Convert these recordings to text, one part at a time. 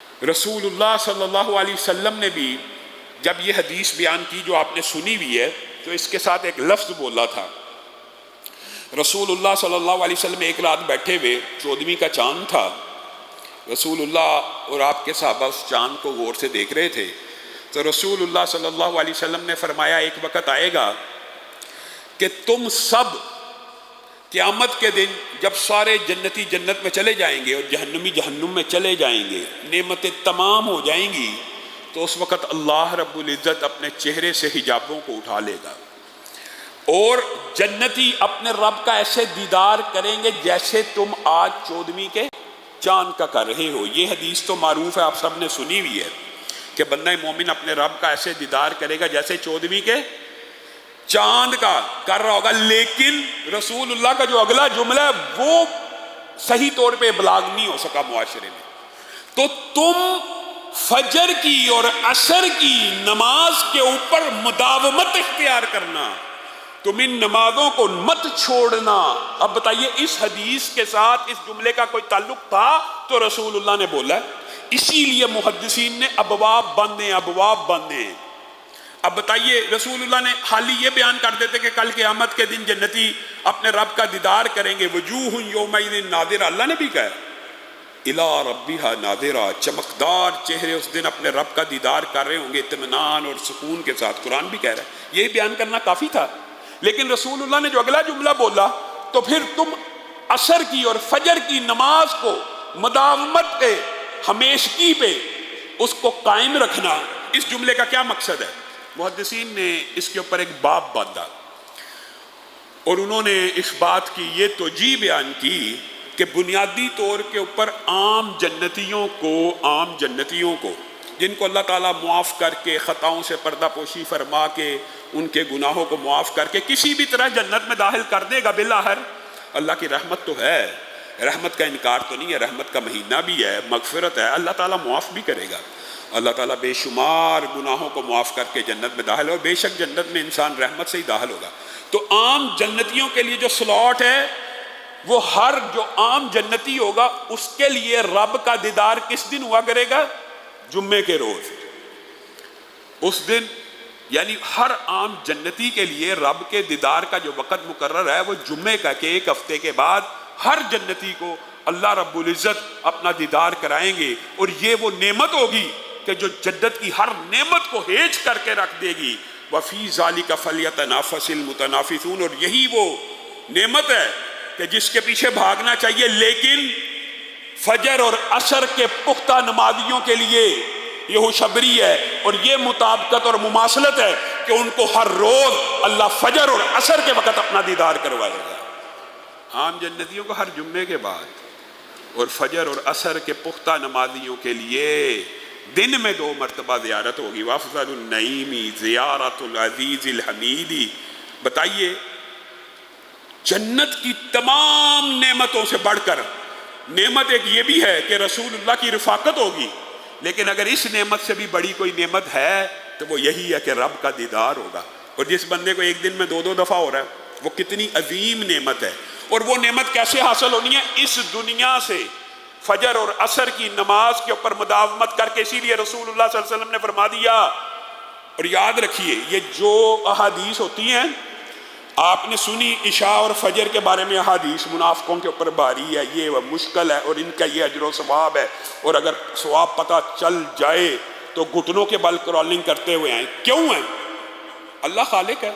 رسول اللہ صلی اللہ علیہ وسلم نے بھی جب یہ حدیث بیان کی جو آپ نے سنی ہوئی ہے تو اس کے ساتھ ایک لفظ بولا تھا۔ رسول اللہ صلی اللہ علیہ وسلم ایک رات بیٹھے ہوئے، 14ویں کا چاند تھا، رسول اللہ اور آپ کے صحابہ اس چاند کو غور سے دیکھ رہے تھے، تو رسول اللہ صلی اللہ علیہ وسلم نے فرمایا ایک وقت آئے گا کہ تم سب قیامت کے دن جب سارے جنتی جنت میں چلے جائیں گے اور جہنمی جہنم میں چلے جائیں گے، نعمتیں تمام ہو جائیں گی، تو اس وقت اللہ رب العزت اپنے چہرے سے حجابوں کو اٹھا لے گا اور جنتی اپنے رب کا ایسے دیدار کریں گے جیسے تم آج 14ویں کے چاند کا کر رہے ہو۔ یہ حدیث تو معروف ہے، آپ سب نے سنی ہوئی ہے کہ بندہ مومن اپنے رب کا ایسے دیدار کرے گا جیسے 14ویں کے چاند کا کر رہا ہوگا۔ لیکن رسول اللہ کا جو اگلا جملہ ہے وہ صحیح طور پہ ابلاغ نہیں ہو سکا معاشرے میں۔ تو تم فجر کی اور عصر کی نماز کے اوپر مداومت اختیار کرنا، تم ان نمازوں کو مت چھوڑنا۔ اب بتائیے اس حدیث کے ساتھ اس جملے کا کوئی تعلق تھا تو رسول اللہ نے بولا ہے، اسی لیے محدثین نے ابواب باندھے، ابواب باندھے۔ اب بتائیے رسول اللہ نے حالی یہ بیان کر دیتے کہ کل قیامت کے دن جنتی اپنے رب کا دیدار کریں گے، وجوہ یومئذ ناظرہ، اللہ نے بھی کہا الی ربہا ناظرہ، چمکدار چہرے اس دن اپنے رب کا دیدار کر رہے ہوں گے اطمینان اور سکون کے ساتھ۔ قرآن بھی کہہ رہا ہے، یہی بیان کرنا کافی تھا، لیکن رسول اللہ نے جو اگلا جملہ بولا تو پھر تم عصر کی اور فجر کی نماز کو مداومت پہ، ہمیشگی پہ اس کو قائم رکھنا، اس جملے کا کیا مقصد ہے؟ محدثین نے اس کے اوپر ایک باب باندھا اور انہوں نے اس بات کی یہ توجیہ بیان کی کہ بنیادی طور کے اوپر عام جنتیوں کو جن کو اللہ تعالیٰ معاف کر کے، خطاؤں سے پردہ پوشی فرما کے، ان کے گناہوں کو معاف کر کے کسی بھی طرح جنت میں داخل کر دے گا بالآخر۔ اللہ کی رحمت تو ہے، رحمت کا انکار تو نہیں ہے، رحمت کا مہینہ بھی ہے، مغفرت ہے، اللہ تعالیٰ معاف بھی کرے گا۔ اللہ تعالیٰ بے شمار گناہوں کو معاف کر کے جنت میں داخل ہو، بے شک جنت میں انسان رحمت سے ہی داخل ہوگا۔ تو عام جنتیوں کے لیے جو سلاٹ ہے وہ ہر جو عام جنتی ہوگا اس کے لیے رب کا دیدار کس دن ہوا کرے گا؟ جمعے کے روز۔ اس دن یعنی ہر عام جنتی کے لیے رب کے دیدار کا جو وقت مقرر ہے وہ جمعے کا، کہ ایک ہفتے کے بعد ہر جنتی کو اللہ رب العزت اپنا دیدار کرائیں گے، اور یہ وہ نعمت ہوگی کہ جو جنت کی ہر نعمت کو ہیج کر کے رکھ دے گی۔ وَفِي ذَلِكَ فَلْيَتَنَافَسِ الْمُتَنَافِسُونَ، اور یہی وہ نعمت ہے کہ جس کے پیچھے بھاگنا چاہیے، لیکن فجر اور عصر کے پختہ نمازیوں کے لیے یہ خوشخبری ہے اور یہ مطابقت اور مماثلت ہے کہ ان کو ہر روز اللہ فجر اور عصر کے وقت اپنا دیدار کروائے گا۔ عام جنتیوں کو ہر جمعے کے بعد، اور فجر اور عصر کے پختہ نمازیوں کے لیے دن میں 2 مرتبہ زیارت ہوگی۔ وافضل النعیم زیارت العزیز الحمیدی۔ بتائیے جنت کی تمام نعمتوں سے بڑھ کر نعمت ایک یہ بھی ہے کہ رسول اللہ کی رفاقت ہوگی، لیکن اگر اس نعمت سے بھی بڑی کوئی نعمت ہے تو وہ یہی ہے کہ رب کا دیدار ہوگا۔ اور جس بندے کو ایک دن میں 2 دفعہ ہو رہا ہے وہ کتنی عظیم نعمت ہے۔ اور وہ نعمت کیسے حاصل ہونی ہے؟ اس دنیا سے فجر اور عصر کی نماز کے اوپر مداومت کر کے۔ اسی لیے رسول اللہ صلی اللہ علیہ وسلم نے فرما دیا، اور یاد رکھیے یہ جو احادیث ہوتی ہیں آپ نے سنی عشاء اور فجر کے بارے میں احادیث، منافقوں کے اوپر بھاری ہے، یہ مشکل ہے، اور ان کا یہ اجر و ثواب ہے، اور اگر ثواب پتہ چل جائے تو گھٹنوں کے بل کرالنگ کرتے ہوئے ہیں۔ کیوں ہیں؟ اللہ خالق ہے،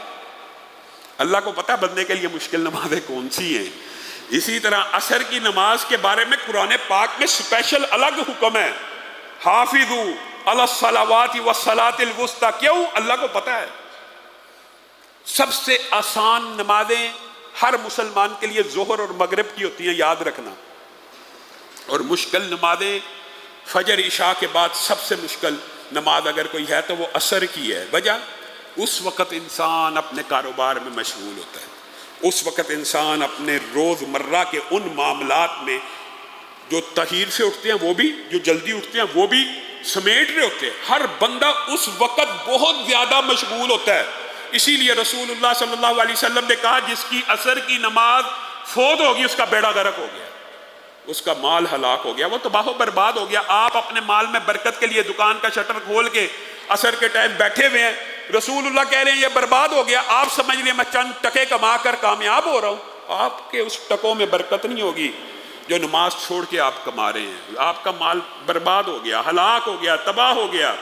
اللہ کو پتہ بندے کے لیے مشکل نمازیں کون سی ہیں۔ اسی طرح عصر کی نماز کے بارے میں قرآن پاک میں سپیشل الگ حکم ہے، حافظوا علی الصلوات والصلاۃ الوسطی۔ کیوں؟ اللہ کو پتہ ہے سب سے آسان نمازیں ہر مسلمان کے لیے ظہر اور مغرب کی ہوتی ہیں، یاد رکھنا، اور مشکل نمازیں فجر عشاء کے بعد سب سے مشکل نماز اگر کوئی ہے تو وہ عصر کی ہے۔ وجہ اس وقت انسان اپنے کاروبار میں مشغول ہوتا ہے، اس وقت انسان اپنے روز مرہ کے ان معاملات میں جو تاخیر سے اٹھتے ہیں وہ بھی، جو جلدی اٹھتے ہیں وہ بھی سمیٹ رہے ہوتے ہیں۔ ہر بندہ اس وقت بہت زیادہ مشغول ہوتا ہے۔ اسی لیے رسول اللہ صلی اللہ علیہ وسلم نے کہا جس کی عصر کی نماز فوت ہوگی اس کا بیڑا غرق ہو گیا۔ اس کا مال ہلاک ہو گیا، وہ تباہ و برباد ہو گیا۔ آپ اپنے مال میں برکت کے لیے دکان کا شٹر کھول کے عصر کے ٹائم بیٹھے ہوئے ہیں، رسول اللہ کہہ رہے ہیں یہ برباد ہو گیا، آپ سمجھ لیں میں چند ٹکے کما کر کامیاب ہو رہا ہوں۔ آپ کے اس ٹکوں میں برکت نہیں ہوگی جو نماز چھوڑ کے آپ کما رہے ہیں، آپ کا مال برباد ہو گیا، ہلاک ہو گیا، تباہ ہو گیا۔